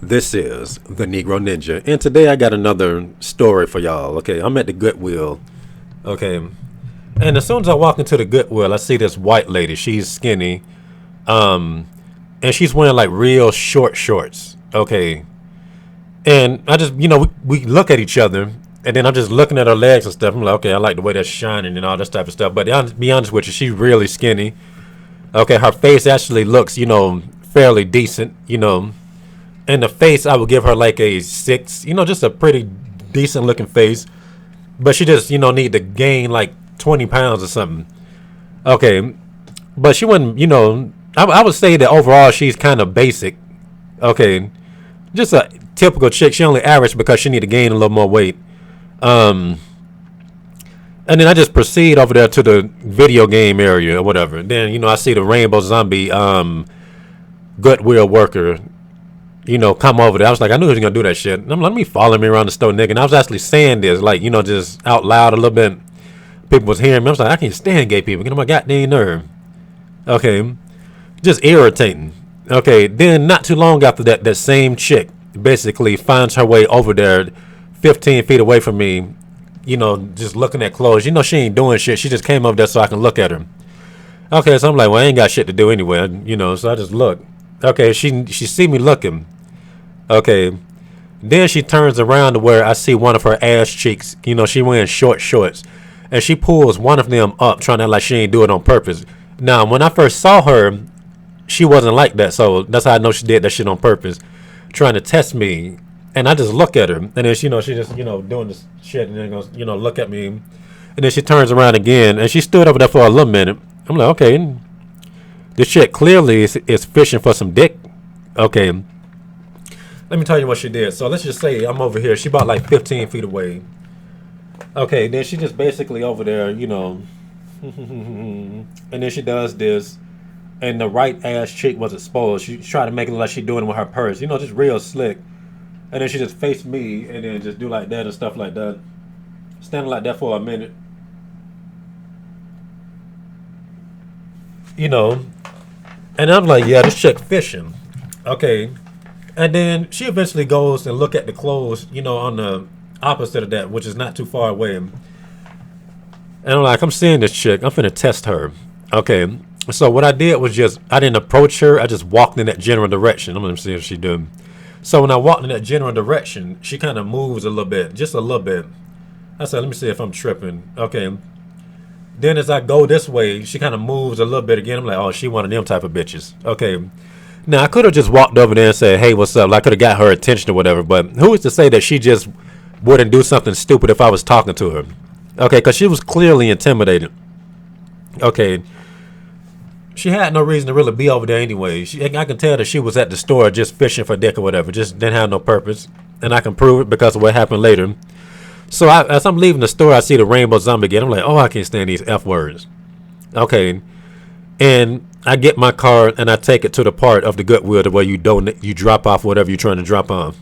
This is the Negro Ninja, and today I got another story for y'all. Okay, I'm at the Goodwill. Okay, and as soon as I walk into the Goodwill, I see this white lady. She's skinny, and she's wearing like real short shorts. Okay, and I just, we look at each other, and then I'm just looking at her legs and stuff. I'm like, okay, I like the way that's shining and all this type of stuff. But to be honest with you, she's really skinny. Okay, her face actually looks, fairly decent. And the face, I would give her like a 6, just a pretty decent looking face. But she just, need to gain like 20 pounds or something. Okay. But she wouldn't, I would say that overall she's kind of basic. Okay. Just a typical chick. She only average because she need to gain a little more weight. And then I just proceed over there to the video game area or whatever. Then, I see the Rainbow Zombie Goodwill worker, come over there. I was like, I knew he was going to do that shit. And I'm like, let me follow me around the store, nigga. And I was actually saying this, like, just out loud a little bit. People was hearing me. I was like, I can't stand gay people. Get on my goddamn nerve. Okay. Just irritating. Okay. Then not too long after that, that same chick basically finds her way over there 15 feet away from me, just looking at clothes. She ain't doing shit. She just came over there so I can look at her. Okay. So I'm like, well, I ain't got shit to do anyway, so I just look. Okay. She see me looking. Okay, then she turns around to where I see one of her ass cheeks. She wearing short shorts, and she pulls one of them up, trying to act like she ain't do it on purpose. Now, when I first saw her, she wasn't like that, so that's how I know she did that shit on purpose, trying to test me. And I just look at her, and then she just doing this shit, and then goes look at me, and then she turns around again, and she stood over there for a little minute. I'm like, okay, this chick clearly is fishing for some dick. Okay. Let me tell you what she did. So let's just say I'm over here. She about like 15 feet away. Okay, then she just basically over there, and then she does this, and the right ass cheek was exposed. She tried to make it look like she doing it with her purse, just real slick. And then she just faced me, and then just do like that and stuff like that. Standing like that for a minute. And I'm like, yeah, this chick fishing. Okay. And then she eventually goes and look at the clothes, on the opposite of that, which is not too far away. And I'm like, I'm seeing this chick. I'm finna test her. Okay. So what I did was I didn't approach her. I just walked in that general direction. I'm gonna see if she do. So when I walked in that general direction, she kind of moves a little bit, just a little bit. I said, let me see if I'm tripping. Okay. Then as I go this way, she kind of moves a little bit again. I'm like, oh, she one of them type of bitches. Okay. Now, I could have just walked over there and said, hey, what's up? I could have got her attention or whatever, but who is to say that she just wouldn't do something stupid if I was talking to her? Okay, because she was clearly intimidated. Okay. She had no reason to really be over there anyway. I can tell that she was at the store just fishing for dick or whatever, just didn't have no purpose. And I can prove it because of what happened later. So as I'm leaving the store, I see the Rainbow Zombie again. I'm like, oh, I can't stand these F words. Okay. And I get my card and I take it to the part of the Goodwill to where you drop off whatever you're trying to drop off.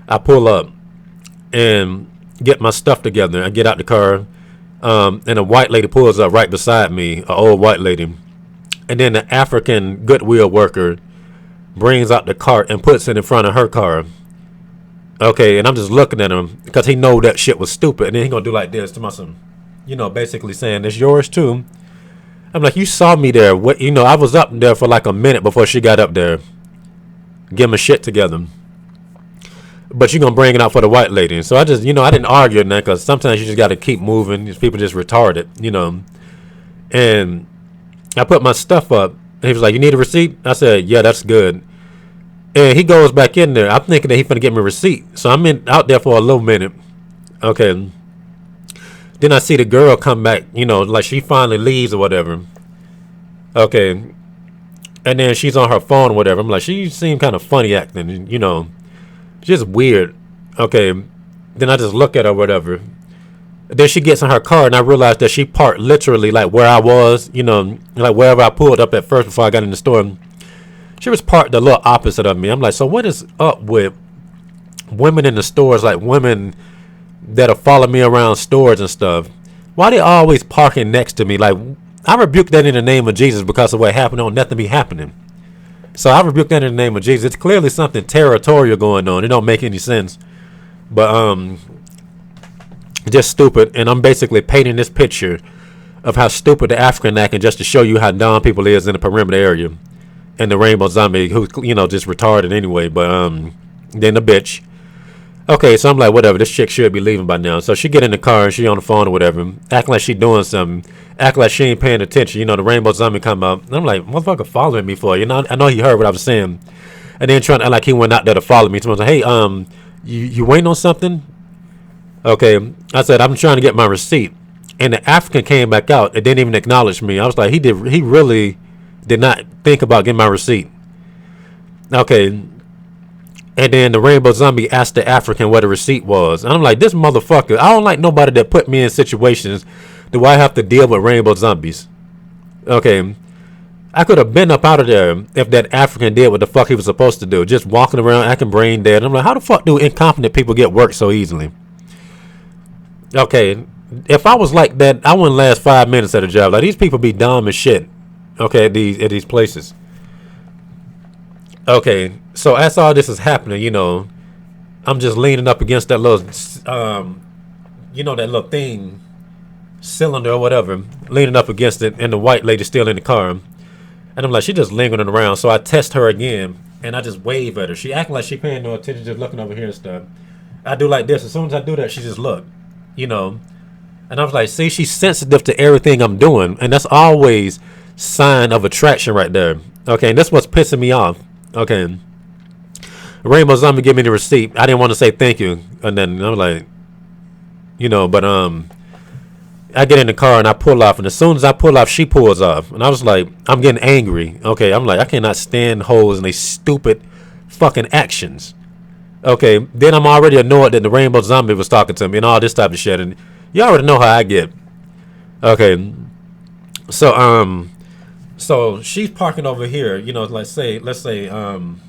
I pull up and get my stuff together. I get out the car, and a white lady pulls up right beside me, an old white lady. And then the African Goodwill worker brings out the cart and puts it in front of her car. Okay, and I'm just looking at him because he know that shit was stupid. And then he gonna do like this to my son, basically saying, it's yours too. I'm like, you saw me there. What, I was up there for like a minute before she got up there. Get my shit together. But you're going to bring it out for the white lady. So I just, I didn't argue in that because sometimes you just got to keep moving. These people just retarded, And I put my stuff up. And he was like, you need a receipt? I said, yeah, that's good. And he goes back in there. I'm thinking that he's going to get me a receipt. So I'm out there for a little minute. Okay. Then I see the girl come back, like she finally leaves or whatever. Okay. And then she's on her phone or whatever. I'm like, she seemed kind of funny acting, just weird. Okay. Then I just look at her or whatever. Then she gets in her car and I realized that she parked literally like where I was, like wherever I pulled up at first before I got in the store. She was parked a little opposite of me. I'm like, so what is up with women in the stores, like women that'll follow me around stores and stuff? Why they always parking next to me? Like, I rebuke that in the name of Jesus because of what happened. Don't nothing be happening. So I rebuke that in the name of Jesus. It's clearly something territorial going on. It don't make any sense. But just stupid. And I'm basically painting this picture of how stupid the African acting just to show you how dumb people is in the perimeter area. And the rainbow zombie who's, just retarded anyway. But then the bitch. Okay, so I'm like, whatever, this chick should be leaving by now. So she get in the car and she on the phone or whatever, acting like she doing something, acting like she ain't paying attention. The rainbow zombie come up. And I'm like, motherfucker following me for? I know he heard what I was saying. And then trying to act like he went out there to follow me. So I was like, hey, you waiting on something? Okay, I said, I'm trying to get my receipt. And the African came back out and didn't even acknowledge me. I was like, he really did not think about getting my receipt. Okay. And then the rainbow zombie asked the African what the receipt was. And I'm like, this motherfucker, I don't like nobody that put me in situations do I have to deal with rainbow zombies. Okay. I could have been up out of there if that African did what the fuck he was supposed to do. Just walking around acting brain dead. I'm like, how the fuck do incompetent people get work so easily? Okay. If I was like that, I wouldn't last 5 minutes at a job. Like, these people be dumb as shit. Okay, at these places. Okay, so as all this is happening, I'm just leaning up against that little, that little thing, cylinder or whatever, leaning up against it, and the white lady still in the car. And I'm like, she just lingering around. So I test her again, and I just wave at her. She acting like she paying no attention, just looking over here and stuff. I do like this. As soon as I do that, she just look, And I was like, see, she's sensitive to everything I'm doing, and that's always sign of attraction right there. Okay, and that's what's pissing me off. Okay. Rainbow zombie give me the receipt. I didn't want to say thank you. And then I'm like, but I get in the car and I pull off. And as soon as I pull off, she pulls off. And I was like, I'm getting angry. Okay. I'm like, I cannot stand hoes and they stupid fucking actions. Okay. Then I'm already annoyed that the rainbow zombie was talking to me and all this type of shit. And you already know how I get. Okay. So she's parking over here, let's say, I'm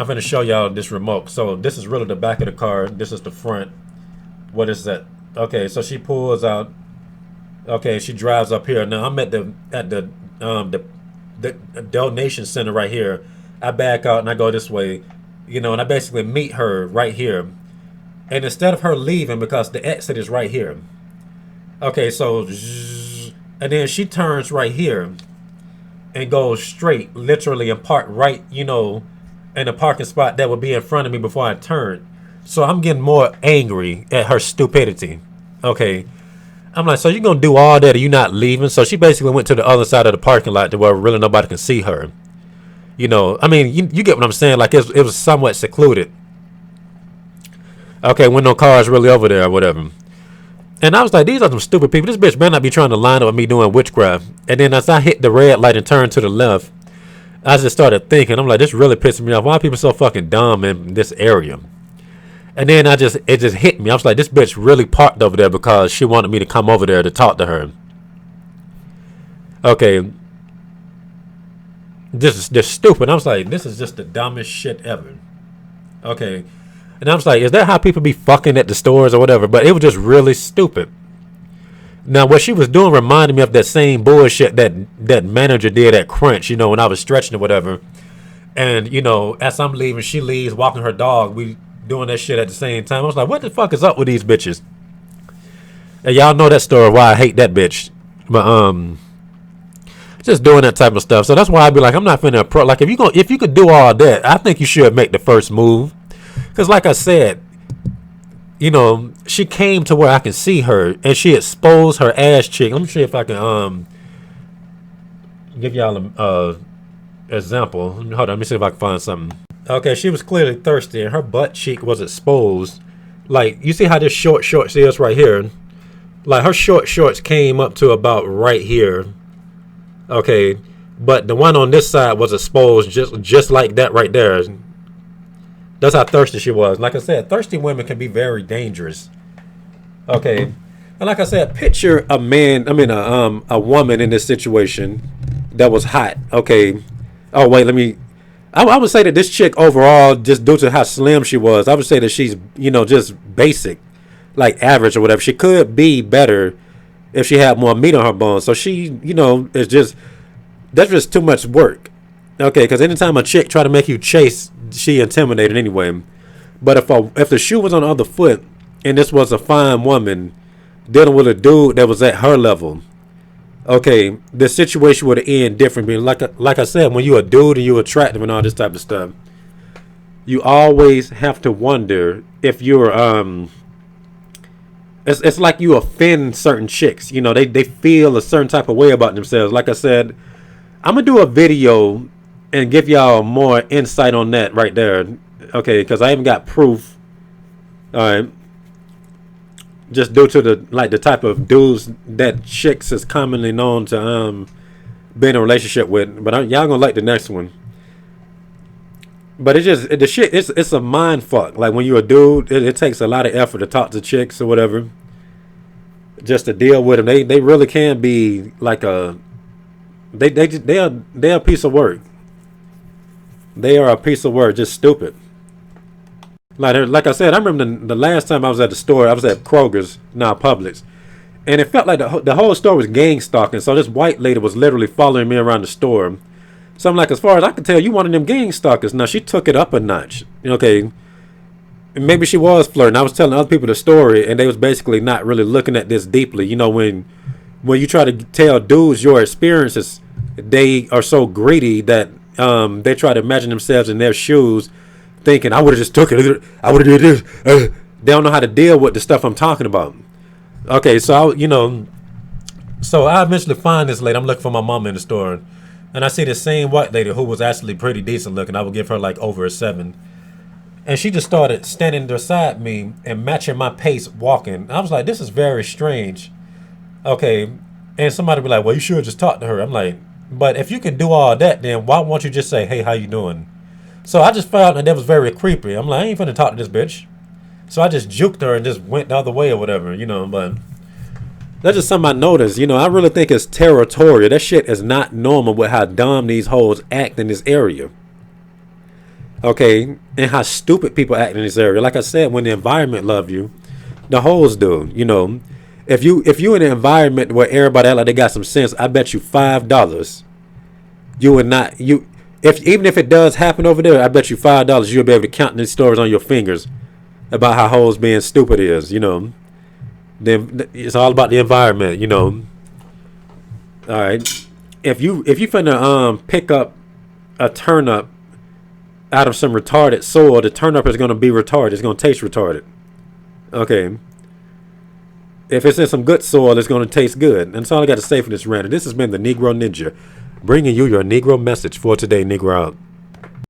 going to show y'all this remote. So this is really the back of the car. This is the front. What is that? Okay, so she pulls out. Okay, she drives up here. Now I'm at the donation center right here. I back out and I go this way, and I basically meet her right here. And instead of her leaving, because the exit is right here. Okay, so, and then she turns right here and goes straight, literally, and park right, in the parking spot that would be in front of me before I turned. So I'm getting more angry at her stupidity. Okay. I'm like, so you're going to do all that or you not leaving? So she basically went to the other side of the parking lot to where really nobody can see her. You get what I'm saying? Like, it was somewhat secluded. Okay, when no cars really over there or whatever. And I was like, these are some stupid people. This bitch better not be trying to line up with me doing witchcraft. And then as I hit the red light and turned to the left, I just started thinking, I'm like, this really pissing me off. Why are people so fucking dumb in this area? And then it just hit me. I was like, this bitch really parked over there because she wanted me to come over there to talk to her. Okay. This is just stupid. I was like, this is just the dumbest shit ever. Okay. And I was like, is that how people be fucking at the stores or whatever? But it was just really stupid. Now, what she was doing reminded me of that same bullshit that manager did at Crunch, when I was stretching or whatever. And, as I'm leaving, she leaves, walking her dog. We doing that shit at the same time. I was like, what the fuck is up with these bitches? And y'all know that story, why I hate that bitch. But, just doing that type of stuff. So that's why I be like, I'm not finna like, if you could do all that, I think you should make the first move. Because like I said, she came to where I can see her and she exposed her ass cheek. Let me see if I can give y'all an example. Hold on, let me see if I can find something. Okay, she was clearly thirsty and her butt cheek was exposed. Like, you see how this short shorts is right here? Like, her short shorts came up to about right here. Okay, but the one on this side was exposed just like that right there. That's how thirsty she was. Like I said, thirsty women can be very dangerous. Okay. And like I said, picture a woman in this situation that was hot. Okay. Oh, wait, I would say that this chick overall, just due to how slim she was, I would say that she's, just basic, like average or whatever. She could be better if she had more meat on her bones. So she, that's just too much work. Okay, because anytime a chick try to make you chase, she intimidated anyway. But if the shoe was on the other foot, and this was a fine woman dealing with a dude that was at her level, okay, the situation would end differently. Like I said, when you a dude and you attractive and all this type of stuff, you always have to wonder if you're it's like you offend certain chicks. You know, they feel a certain type of way about themselves. Like I said, I'm gonna do a video and give y'all more insight on that right there. Okay, because I haven't got proof. All right, just due to the type of dudes that chicks is commonly known to be in a relationship with. But y'all gonna like the next one. But it's just the shit. It's a mind fuck. Like when you're a dude, it takes a lot of effort to talk to chicks or whatever, just to deal with them. They really can be like they're a piece of work. They are a piece of work, just stupid. Like I said, I remember the last time I was at the store. I was at Kroger's, now Publix, and it felt like the whole store was gang stalking. So this white lady was literally following me around the store. So I'm like, as far as I can tell, you one of them gang stalkers. Now she took it up a notch. Okay, maybe she was flirting. I was telling other people the story, and they was basically not really looking at this deeply. You know, when you try to tell dudes your experiences, they are so greedy that they try to imagine themselves in their shoes, thinking I would have just took it. I would have did this. They don't know how to deal with the stuff I'm talking about. Okay, so so I eventually find this lady. I'm looking for my mom in the store. And I see the same white lady who was actually pretty decent looking. I would give her like over a 7. And she just started standing beside me and matching my pace walking. I was like, this is very strange. Okay. And somebody be like, well, you should just talk to her. I'm like, but if you can do all that, then why won't you just say, hey, how you doing? So I just felt that was very creepy. I'm like, I ain't finna talk to this bitch. So I just juked her and just went the other way or whatever, but that's just something I noticed. I really think it's territorial. That shit is not normal with how dumb these hoes act in this area. Okay, and how stupid people act in this area. Like I said, when the environment love you, the hoes do. If you in an environment where everybody act like they got some sense, I bet you $5 you would not even if it does happen over there, I bet you $5 you'll be able to count these stories on your fingers about how hoes being stupid is. Then it's all about the environment, All right. If you finna pick up a turnip out of some retarded soil, the turnip is gonna be retarded. It's gonna taste retarded. Okay. If it's in some good soil, it's gonna taste good. And that's all I got to say for this rant. This has been the Negro Ninja, bringing you your Negro message for today. Negro out.